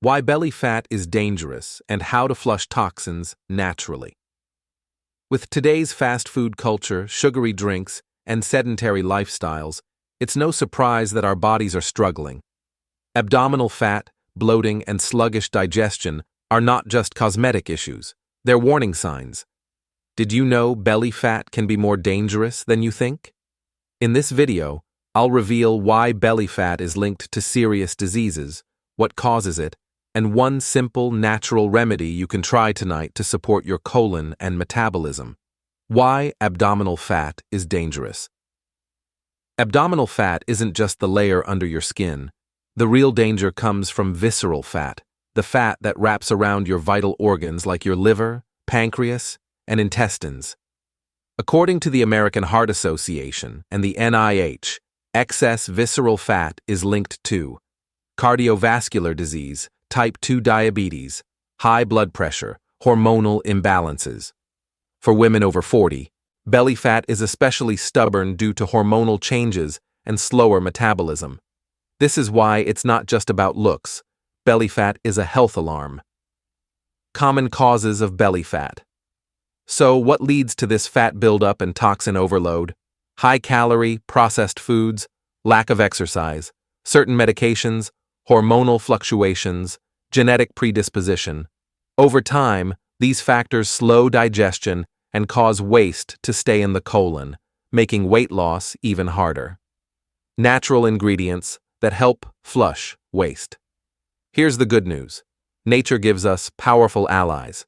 Why belly fat is dangerous and how to flush toxins naturally. With today's fast food culture, sugary drinks, and sedentary lifestyles, it's no surprise that our bodies are struggling. Abdominal fat, bloating, and sluggish digestion are not just cosmetic issues, they're warning signs. Did you know belly fat can be more dangerous than you think? In this video, I'll reveal why belly fat is linked to serious diseases, what causes it, and one simple natural remedy you can try tonight to support your colon and metabolism. Why abdominal fat is dangerous. Abdominal fat isn't just the layer under your skin. The real danger comes from visceral fat, the fat that wraps around your vital organs like your liver, pancreas, and intestines. According to the American Heart Association and the NIH, excess visceral fat is linked to cardiovascular disease, type 2 diabetes, high blood pressure, hormonal imbalances. For women over 40, belly fat is especially stubborn due to hormonal changes and slower metabolism. This is why it's not just about looks. Belly fat is a health alarm. Common causes of belly fat. So, what leads to this fat buildup and toxin overload? High-calorie, processed foods, lack of exercise, certain medications, hormonal fluctuations, genetic predisposition. Over time, these factors slow digestion and cause waste to stay in the colon, making weight loss even harder. Natural ingredients that help flush waste. Here's the good news. Nature gives us powerful allies.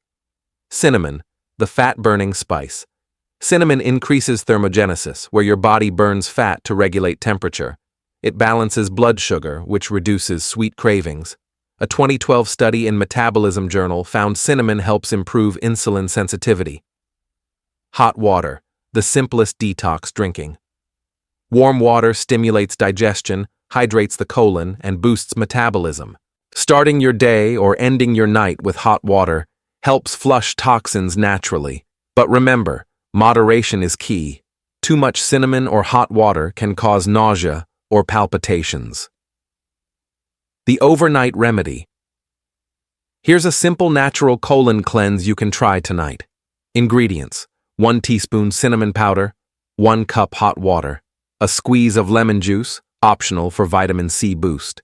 Cinnamon, the fat-burning spice. Cinnamon increases thermogenesis, where your body burns fat to regulate temperature. It balances blood sugar, which reduces sweet cravings. A 2012 study in Metabolism Journal found cinnamon helps improve insulin sensitivity. Hot water, the simplest detox drinking. Warm water stimulates digestion, hydrates the colon, and boosts metabolism. Starting your day or ending your night with hot water helps flush toxins naturally. But remember, moderation is key. Too much cinnamon or hot water can cause nausea or palpitations. The overnight remedy. Here's a simple natural colon cleanse you can try tonight. Ingredients: 1 teaspoon cinnamon powder, 1 cup hot water, a squeeze of lemon juice, optional for vitamin C boost.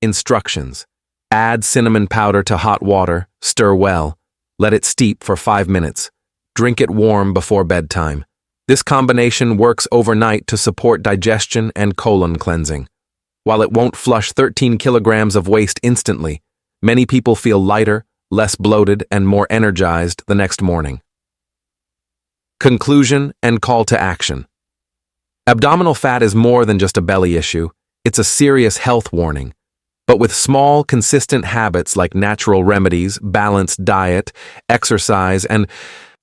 Instructions: add cinnamon powder to hot water, stir well, let it steep for 5 minutes. Drink it warm before bedtime. This combination works overnight to support digestion and colon cleansing. While it won't flush 13 kilograms of waste instantly, many people feel lighter, less bloated, and more energized the next morning. Conclusion and call to action. Abdominal fat is more than just a belly issue. It's a serious health warning. But with small, consistent habits like natural remedies, balanced diet, exercise, and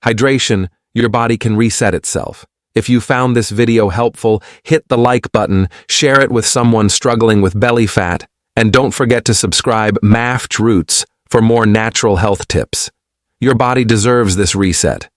hydration, your body can reset itself. If you found this video helpful, hit the like button, share it with someone struggling with belly fat, and don't forget to subscribe mafhhroots for more natural health tips. Your body deserves this reset.